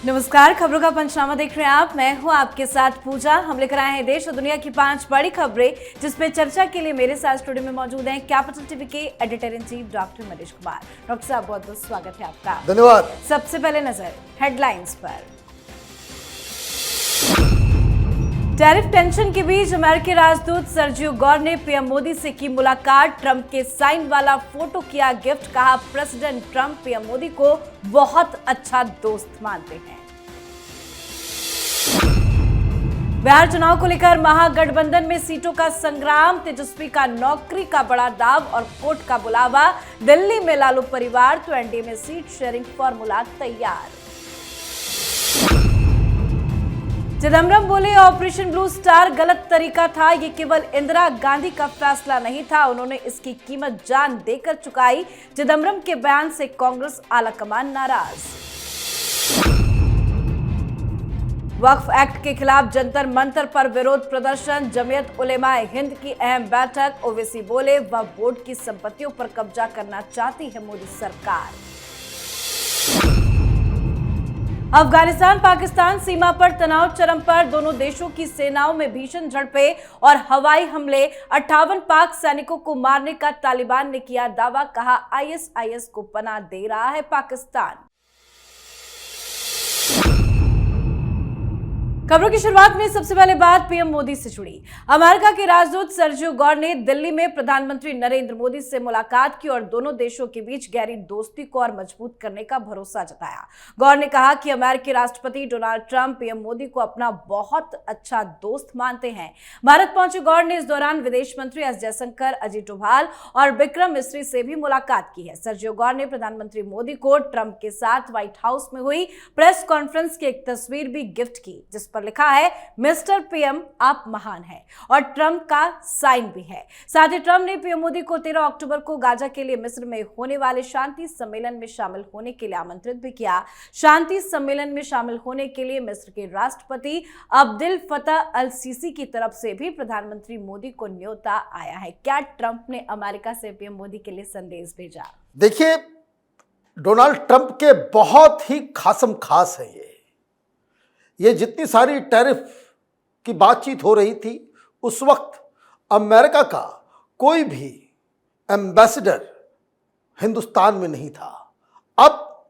नमस्कार, खबरों का पंचनामा देख रहे हैं आप। मैं हूं आपके साथ पूजा। हम लेकर आए हैं देश और दुनिया की 5 बड़ी खबरें, जिसमें चर्चा के लिए मेरे साथ स्टूडियो में मौजूद हैं कैपिटल टीवी के editor in chief doctor Manish Kumar. Doctor साहब, बहुत बहुत स्वागत है आपका। धन्यवाद। सबसे पहले नजर हेडलाइंस पर। टैरिफ टेंशन के बीच अमेरिकी राजदूत सर्जियो गौर ने पीएम मोदी से की मुलाकात। ट्रंप के साइन वाला फोटो किया गिफ्ट। कहा, प्रेसिडेंट ट्रंप पीएम मोदी को बहुत अच्छा दोस्त मानते हैं। बिहार चुनाव को लेकर महागठबंधन में सीटों का संग्राम। तेजस्वी का नौकरी का बड़ा दाव और कोर्ट का बुलावा। दिल्ली में लालू परिवार तो एनडीए में सीट शेयरिंग फॉर्मूला तैयार। चिदंबरम बोले, ऑपरेशन ब्लू स्टार गलत तरीका था। ये केवल इंदिरा गांधी का फैसला नहीं था, उन्होंने इसकी कीमत जान देकर चुकाई। चिदंबरम के बयान से कांग्रेस आलाकमान नाराज। वक्फ एक्ट के खिलाफ जंतर मंतर पर विरोध प्रदर्शन। जमीयत उलेमाए हिंद की अहम बैठक। ओवैसी बोले, वह बोर्ड की संपत्तियों पर कब्जा करना चाहती है मोदी सरकार। अफगानिस्तान पाकिस्तान सीमा पर तनाव चरम पर। दोनों देशों की सेनाओं में भीषण झड़पें और हवाई हमले। 58 पाक सैनिकों को मारने का तालिबान ने किया दावा। कहा, आईएसआईएस को पनाह दे रहा है पाकिस्तान। खबरों की शुरुआत में सबसे पहले बात पीएम मोदी से जुड़ी। अमेरिका के राजदूत सर्जियो गौर ने दिल्ली में प्रधानमंत्री नरेंद्र मोदी से मुलाकात की और दोनों देशों के बीच गहरी दोस्ती को और मजबूत करने का भरोसा जताया। गौर ने कहा कि अमेरिकी राष्ट्रपति डोनाल्ड ट्रंप पीएम मोदी को अपना बहुत अच्छा दोस्त मानते हैं। भारत पहुंचे गौर ने इस दौरान विदेश मंत्री एस जयशंकर, अजीत डोभाल और विक्रम मिस्री से भी मुलाकात की है। सर्जियो गौर ने प्रधानमंत्री मोदी को ट्रंप के साथ व्हाइट हाउस में हुई प्रेस कॉन्फ्रेंस की एक तस्वीर भी गिफ्ट की, जिस पर लिखा है, मिस्टर पीएम आप महान हैं, और ट्रंप का साइन भी है। साथ ही ट्रंप ने पीएम मोदी को 13 अक्टूबर को गाजा के लिए मिस्र में होने वाले शांति सम्मेलन में शामिल होने के लिए आमंत्रित भी किया। शांति सम्मेलन में शामिल होने के लिए मिस्र के राष्ट्रपति अब्देल फतह अल सीसी की तरफ से भी प्रधानमंत्री मोदी को न्योता आया है। क्या ट्रंप ने अमेरिका से पीएम मोदी के लिए संदेश भेजा? देखिए, डोनाल्ड ट्रंप के बहुत ही खासम खास है ये जितनी सारी टैरिफ की बातचीत हो रही थी, उस वक्त अमेरिका का कोई भी एम्बेसडर हिंदुस्तान में नहीं था। अब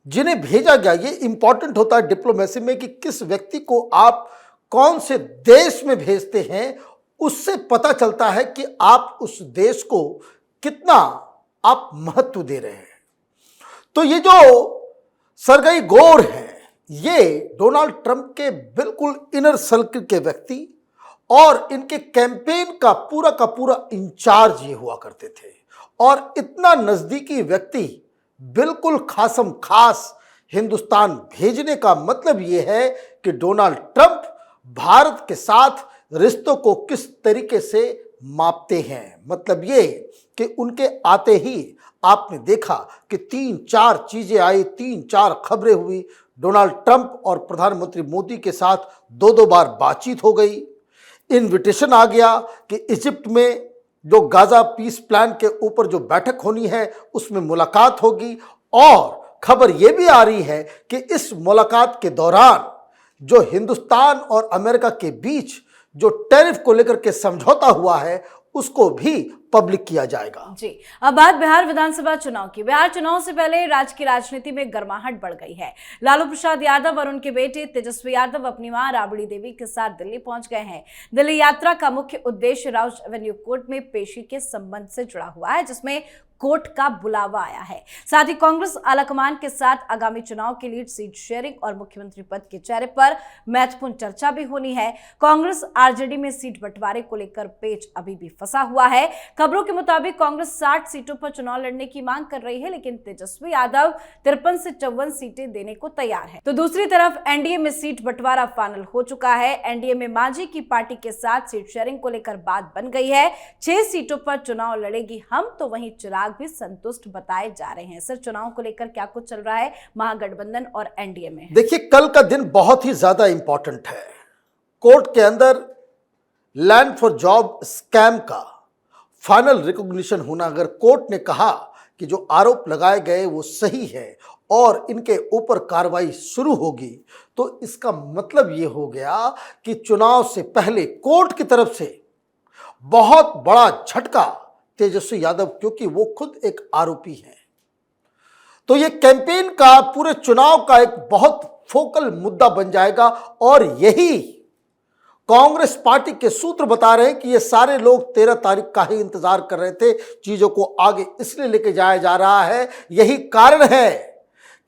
जिन्हें भेजा गया, ये इंपॉर्टेंट होता है डिप्लोमेसी में कि किस व्यक्ति को आप कौन से देश में भेजते हैं, उससे पता चलता है कि आप उस देश को कितना आप महत्व दे रहे हैं। तो ये जो सर्गेई गौर हैं, ये डोनाल्ड ट्रंप के बिल्कुल इनर सर्कल के व्यक्ति और इनके कैंपेन का पूरा इंचार्ज ये हुआ करते थे। और इतना नजदीकी व्यक्ति बिल्कुल खासम खास हिंदुस्तान भेजने का मतलब ये है कि डोनाल्ड ट्रंप भारत के साथ रिश्तों को किस तरीके से मापते हैं। मतलब ये कि उनके आते ही आपने देखा कि 3-4 चीजें आई, 3-4 खबरें हुई। डोनाल्ड ट्रंप और प्रधानमंत्री मोदी के साथ 2-2 बार बातचीत हो गई। इनविटेशन आ गया कि इजिप्ट में जो गाजा पीस प्लान के ऊपर जो बैठक होनी है, उसमें मुलाकात होगी। और खबर यह भी आ रही है कि इस मुलाकात के दौरान जो हिंदुस्तान और अमेरिका के बीच जो टैरिफ को लेकर के समझौता हुआ है, उसको भी पब्लिक किया जाएगा। जी, अब बात बिहार विधानसभा चुनाव की। बिहार चुनाव से पहले राज्य की राजनीति में गर्माहट बढ़ गई है। लालू प्रसाद यादव और उनके बेटे तेजस्वी यादव अपनी मां राबड़ी देवी के साथ दिल्ली पहुंच गए हैं। दिल्ली यात्रा का मुख्य उद्देश्य राउज एवेन्यू कोर्ट में पेशी के संबंध से जुड़ा हुआ है, जिसमें कोर्ट का बुलावा आया है। साथ ही कांग्रेस आलाकमान के साथ आगामी चुनाव के लिए सीट शेयरिंग और मुख्यमंत्री पद के चेहरे पर महत्वपूर्ण चर्चा भी होनी है। कांग्रेस आरजेडी में सीट बंटवारे को लेकर पेच अभी भी फंसा हुआ है। खबरों के मुताबिक कांग्रेस 60 सीटों पर चुनाव लड़ने की मांग कर रही है, लेकिन तेजस्वी यादव 53 से 54 सीटें देने को तैयार है। तो दूसरी तरफ एनडीए में सीट बंटवारा फाइनल हो चुका है। एनडीए में मांझी की पार्टी के साथ सीट शेयरिंग को लेकर बात बन गई है। 6 सीटों पर चुनाव लड़ेगी हम, तो वहीं चिराग भी संतुष्ट बताए जा रहे हैं। सर, चुनाव को लेकर क्या कुछ चल रहा है महागठबंधन और एनडीए में? देखिए, कल का दिन बहुत ही ज्यादा इंपॉर्टेंट है। कोर्ट के अंदर लैंड फॉर जॉब स्कैम का फाइनल रिकॉग्निशन होना। अगर कोर्ट ने कहा कि जो आरोप लगाए गए वो सही है और इनके ऊपर कार्रवाई शुरू होगी तो इसका मतलब ये हो गया कि चुनाव से पहले कोर्ट की तरफ से बहुत बड़ा झटका तेजस्वी यादव, क्योंकि वो खुद एक आरोपी हैं। तो ये कैंपेन का, पूरे चुनाव का एक बहुत फोकल मुद्दा बन जाएगा और यही कांग्रेस पार्टी के सूत्र बता रहे हैं कि ये सारे लोग 13 तारीख का ही इंतजार कर रहे थे। चीजों को आगे इसलिए लेके जाया जा रहा है, यही कारण है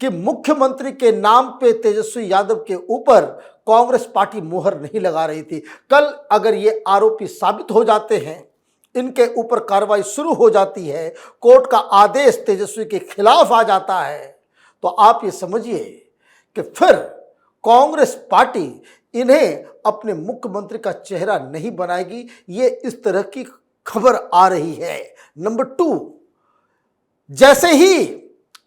कि मुख्यमंत्री के नाम पे तेजस्वी यादव के ऊपर कांग्रेस पार्टी मुहर नहीं लगा रही थी। कल अगर ये आरोपी साबित हो जाते हैं, इनके ऊपर कार्रवाई शुरू हो जाती है, कोर्ट का आदेश तेजस्वी के खिलाफ आ जाता है, तो आप ये समझिए कि फिर कांग्रेस पार्टी इन्हें अपने मुख्यमंत्री का चेहरा नहीं बनाएगी। ये इस तरह की खबर आ रही है। नंबर 2, जैसे ही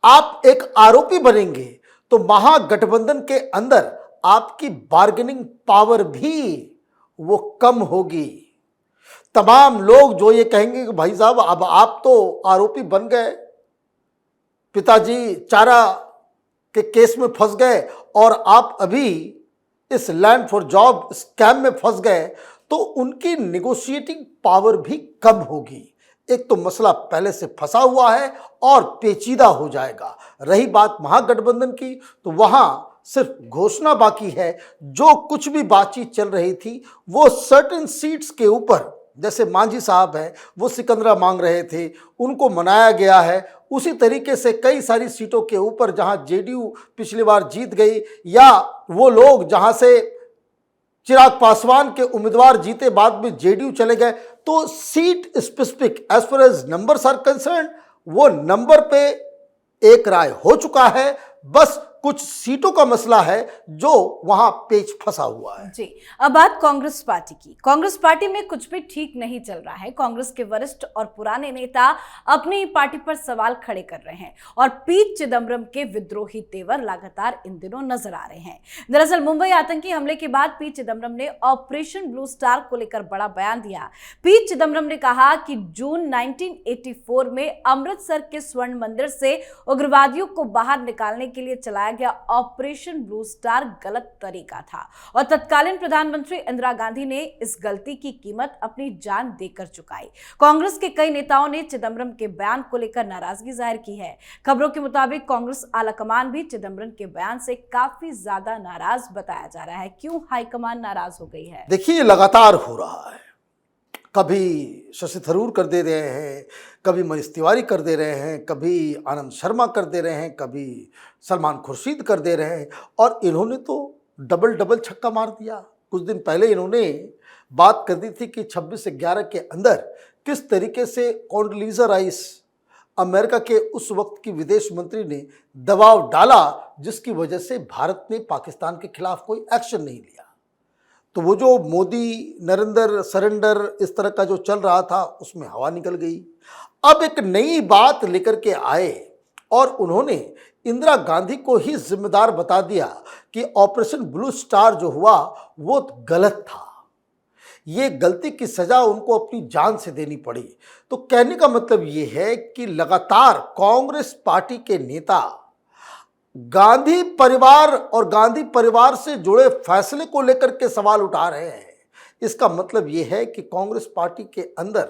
आप एक आरोपी बनेंगे तो महागठबंधन के अंदर आपकी बार्गेनिंग पावर भी वो कम होगी। तमाम लोग जो ये कहेंगे कि भाई साहब अब आप तो आरोपी बन गए, पिताजी चारा के केस में फंस गए और आप अभी इस लैंड फॉर जॉब स्कैम में फंस गए, तो उनकी नेगोशिएटिंग पावर भी कम होगी। एक तो मसला पहले से फंसा हुआ है और पेचीदा हो जाएगा। रही बात महागठबंधन की, तो वहां सिर्फ घोषणा बाकी है। जो कुछ भी बातचीत चल रही थी वो सर्टेन सीट्स के ऊपर, जैसे मांझी साहब हैं वो सिकंदरा मांग रहे थे, उनको मनाया गया है। उसी तरीके से कई सारी सीटों के ऊपर जहां जेडीयू पिछली बार जीत गई, या वो लोग जहां से चिराग पासवान के उम्मीदवार जीते बाद में जेडीयू चले गए, तो seat specific as far as numbers are concerned, वो नंबर पे एक राय हो चुका है। बस कुछ सीटों का मसला है जो वहां पेच फंसा हुआ है। जी, अब बात कांग्रेस पार्टी की। कांग्रेस पार्टी में कुछ भी ठीक नहीं चल रहा है। कांग्रेस के वरिष्ठ और पुराने नेता अपनी ही पार्टी पर सवाल खड़े कर रहे हैं और पी चिदम्बरम के विद्रोही तेवर लगातार इन दिनों नजर आ रहे हैं। दरअसल मुंबई आतंकी हमले के बाद पी चिदम्बरम ने ऑपरेशन ब्लू स्टार को लेकर बड़ा बयान दिया। पी चिदम्बरम ने कहा कि जून 1984 में अमृतसर के स्वर्ण मंदिर से उग्रवादियों को बाहर निकालने के लिए चलाया गया ऑपरेशन ब्लू स्टार गलत तरीका था और तत्कालीन प्रधानमंत्री इंदिरा गांधी ने इस गलती की कीमत अपनी जान देकर चुकाई। कांग्रेस के कई नेताओं ने चिदम्बरम के बयान को लेकर नाराजगी जाहिर की है। खबरों के मुताबिक कांग्रेस आलाकमान भी चिदम्बरम के बयान से काफी ज्यादा नाराज बताया जा रहा है। क्यों हाईकमान नाराज हो गई है? देखिए, लगातार हो रहा है। कभी शशि थरूर कर दे रहे हैं, कभी मनीष तिवारी कर दे रहे हैं, कभी आनंद शर्मा कर दे रहे हैं, कभी सलमान खुर्शीद कर दे रहे हैं, और इन्होंने तो डबल छक्का मार दिया। कुछ दिन पहले इन्होंने बात कर दी थी कि 26/11 के अंदर किस तरीके से कॉन्डोलीजा राइस, अमेरिका के उस वक्त की विदेश मंत्री ने दबाव डाला, जिसकी वजह से भारत ने पाकिस्तान के खिलाफ कोई एक्शन नहीं लिया। तो वो जो मोदी नरेंद्र सरेंडर इस तरह का जो चल रहा था, उसमें हवा निकल गई। अब एक नई बात लेकर के आए और उन्होंने इंदिरा गांधी को ही जिम्मेदार बता दिया कि ऑपरेशन ब्लू स्टार जो हुआ वो गलत था। ये गलती की सजा उनको अपनी जान से देनी पड़ी। तो कहने का मतलब ये है कि लगातार कांग्रेस पार्टी के नेता गांधी परिवार और गांधी परिवार से जुड़े फैसले को लेकर के सवाल उठा रहे हैं। इसका मतलब ये है कि कांग्रेस पार्टी के अंदर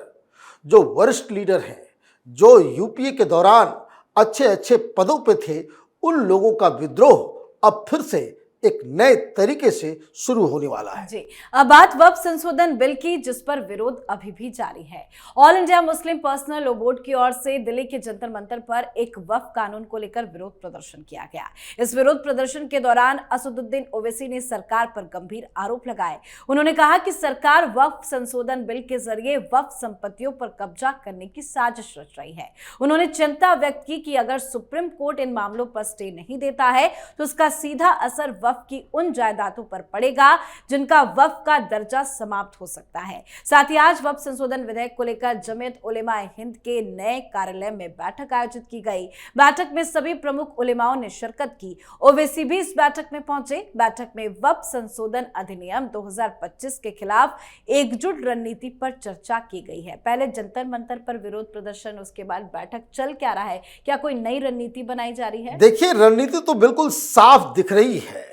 जो वरिष्ठ लीडर हैं, जो यूपीए के दौरान अच्छे पदों पे थे, उन लोगों का विद्रोह अब फिर से एक नए तरीके से शुरू होने वाला है। जी, अब बात वक्फ संशोधन बिल की, जिस पर विरोध अभी भी जारी है। All India Muslim personal law board की ओर से दिल्ली के जंतर मंतर पर एक वक्फ कानून को लेकर विरोध प्रदर्शन किया गया। इस विरोध प्रदर्शन के दौरान असदुद्दीन ओवैसी ने सरकार पर गंभीर आरोप लगाए। उन्होंने कहा कि सरकार वक्फ संशोधन बिल के जरिए वक्फ संपत्तियों पर कब्जा करने की साजिश रच रही है। उन्होंने चिंता व्यक्त की कि अगर सुप्रीम कोर्ट इन मामलों पर स्टे नहीं देता है तो उसका सीधा असर वक्फ वक्फ की उन जायदादों पर पड़ेगा जिनका वक्फ का दर्जा समाप्त हो सकता है। साथ ही आज वक्फ संशोधन विधेयक को लेकर जमीयत उलेमा हिंद के नए कार्यालय में बैठक आयोजित की गई। बैठक में सभी प्रमुख उलेमाओं ने शिरकत की। ओवैसी भी इस बैठक में पहुंचे। बैठक में वक्फ संशोधन अधिनियम 2025 के खिलाफ एकजुट रणनीति पर चर्चा की गई है। पहले जंतर मंतर पर विरोध प्रदर्शन, उसके बाद बैठक चल क्या रहा है? क्या कोई नई रणनीति बनाई जा रही है? देखिए, रणनीति तो बिल्कुल साफ दिख रही है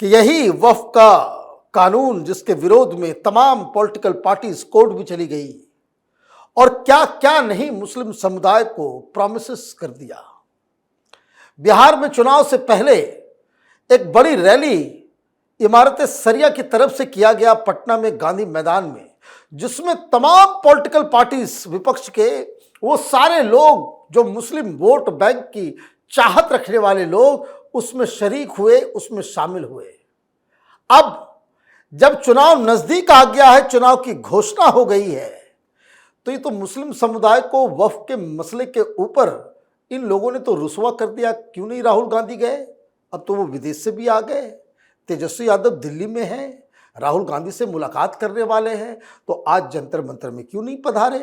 कि यही वक्फ का कानून जिसके विरोध में तमाम पॉलिटिकल पार्टीज कोर्ट भी चली गई और क्या क्या नहीं मुस्लिम समुदाय को प्रॉमिसेस कर दिया। बिहार में चुनाव से पहले एक बड़ी रैली इमारत सरिया की तरफ से किया गया पटना में गांधी मैदान में, जिसमें तमाम पॉलिटिकल पार्टीज विपक्ष के वो सारे लोग जो मुस्लिम वोट बैंक की चाहत रखने वाले लोग उसमें शरीक हुए, उसमें शामिल हुए। अब जब चुनाव नजदीक आ गया है, चुनाव की घोषणा हो गई है, तो ये तो मुस्लिम समुदाय को वक्फ के मसले के ऊपर इन लोगों ने तो रुसवा कर दिया। क्यों नहीं राहुल गांधी गए? अब तो वो विदेश से भी आ गए। तेजस्वी यादव दिल्ली में हैं, राहुल गांधी से मुलाकात करने वाले हैं, तो आज जंतर मंतर में क्यों नहीं पधारे?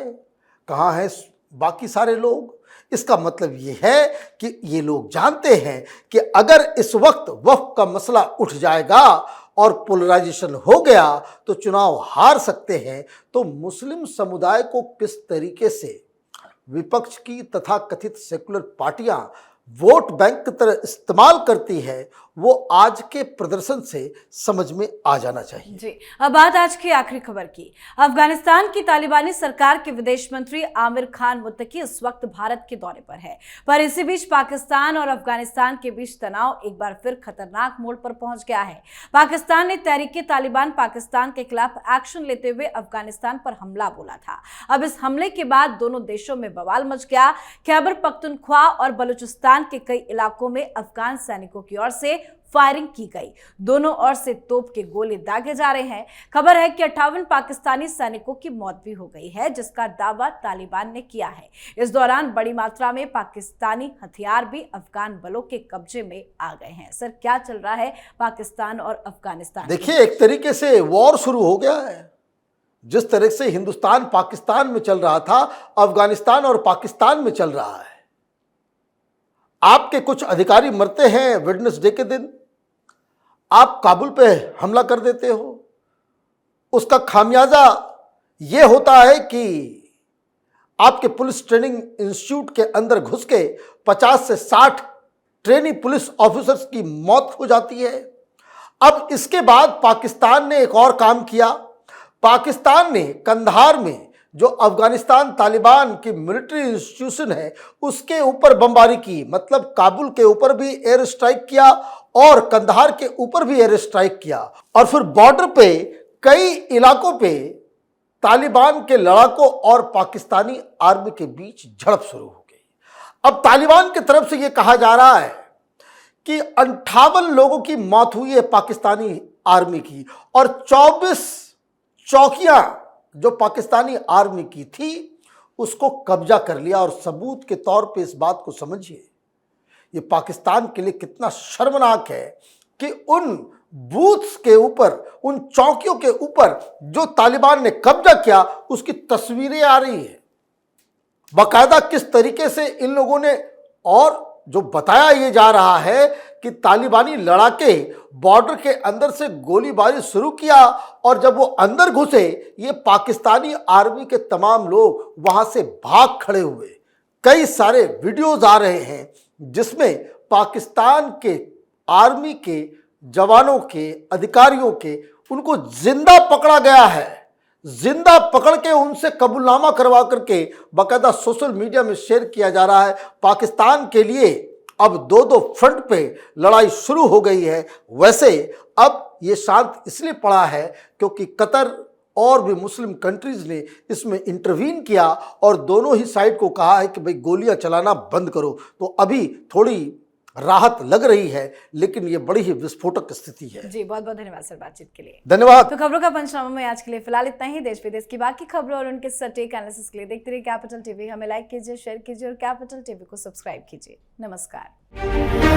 कहाँ हैं बाकी सारे लोग? इसका मतलब ये है कि ये लोग जानते हैं कि अगर इस वक्त वक्फ का मसला उठ जाएगा और पोलराइजेशन हो गया तो चुनाव हार सकते हैं। तो मुस्लिम समुदाय को किस तरीके से विपक्ष की तथा कथित सेकुलर पार्टियां वोट बैंक की तरह इस्तेमाल करती है, वो आज के प्रदर्शन से समझ में आ जाना चाहिए। जी, अब बात आज की आखिरी खबर की। अफगानिस्तान की तालिबानी सरकार के विदेश मंत्री आमिर खान मुत्तकी इस वक्त भारत के दौरे पर है, पर इसी बीच पाकिस्तान और अफगानिस्तान के बीच तनाव एक बार फिर खतरनाक मोड़ पर पहुंच गया है। पाकिस्तान ने तहरीके तालिबान पाकिस्तान के खिलाफ एक्शन लेते हुए अफगानिस्तान पर हमला बोला था। अब इस हमले के बाद दोनों देशों में बवाल मच गया। खैबर पख्तूनख्वा और बलूचिस्तान के कई इलाकों में अफगान सैनिकों की ओर से फायरिंग की गई। दोनों ओर से तोप के गोले दागे जा रहे हैं। खबर है कि 58 पाकिस्तानी सैनिकों की मौत भी हो गई है, जिसका दावा तालिबान ने किया है। इस दौरान बड़ी मात्रा में पाकिस्तानी हथियार भी अफगान बलों के कब्जे में आ गए हैं। सर, क्या चल रहा है पाकिस्तान और अफगानिस्तान? देखिए, एक तरीके से वॉर शुरू हो गया है। जिस तरह से हिंदुस्तान पाकिस्तान में चल रहा था, अफगानिस्तान और पाकिस्तान में चल रहा है। आपके कुछ अधिकारी मरते हैं वेडनेसडे के दिन, आप काबुल पे हमला कर देते हो। उसका खामियाजा ये होता है कि आपके पुलिस ट्रेनिंग इंस्टीट्यूट के अंदर घुस के 50 से 60 ट्रेनी पुलिस ऑफिसर्स की मौत हो जाती है। अब इसके बाद पाकिस्तान ने एक और काम किया। पाकिस्तान ने कंधार में जो अफगानिस्तान तालिबान की मिलिट्री इंस्टीट्यूशन है उसके ऊपर बमबारी की, मतलब काबुल के ऊपर भी एयर स्ट्राइक किया और कंधार के ऊपर भी एयर स्ट्राइक किया। और फिर बॉर्डर पे कई इलाकों पे तालिबान के लड़ाकों और पाकिस्तानी आर्मी के बीच झड़प शुरू हो गई। अब तालिबान की तरफ से यह कहा जा रहा है कि 58 लोगों की मौत हुई है पाकिस्तानी आर्मी की, और 24 चौकियां जो पाकिस्तानी आर्मी की थी उसको कब्जा कर लिया। और सबूत के तौर पे इस बात को समझिए, ये पाकिस्तान के लिए कितना शर्मनाक है कि उन बूथ्स के ऊपर, उन चौकियों के ऊपर जो तालिबान ने कब्जा किया उसकी तस्वीरें आ रही है बाकायदा। किस तरीके से इन लोगों ने, और जो बताया ये जा रहा है कि तालिबानी लड़ाके बॉर्डर के अंदर से गोलीबारी शुरू किया, और जब वो अंदर घुसे ये पाकिस्तानी आर्मी के तमाम लोग वहां से भाग खड़े हुए। कई सारे वीडियोज आ रहे हैं जिसमें पाकिस्तान के आर्मी के जवानों के, अधिकारियों के, उनको जिंदा पकड़ा गया है। जिंदा पकड़ के उनसे कबूलनामा करवा करके बाकायदा सोशल मीडिया में शेयर किया जा रहा है। पाकिस्तान के लिए अब दो फ्रंट पे लड़ाई शुरू हो गई है। वैसे अब ये शांत इसलिए पड़ा है क्योंकि कतर और भी मुस्लिम कंट्रीज ने इसमें इंटरवीन किया और दोनों ही साइड को कहा है कि भाई गोलियां चलाना बंद करो। तो अभी थोड़ी राहत लग रही है, लेकिन ये बड़ी ही विस्फोटक स्थिति है। जी, बहुत बहुत धन्यवाद सर बातचीत के लिए। धन्यवाद। तो खबरों का पंचनामा में आज के लिए फिलहाल इतना ही। देश विदेश की बाकी खबरों और उनके सटीक एनालिसिस के लिए देखते रहिए कैपिटल टीवी। हमें लाइक कीजिए, शेयर कीजिए और कैपिटल टीवी को सब्सक्राइब कीजिए। नमस्कार।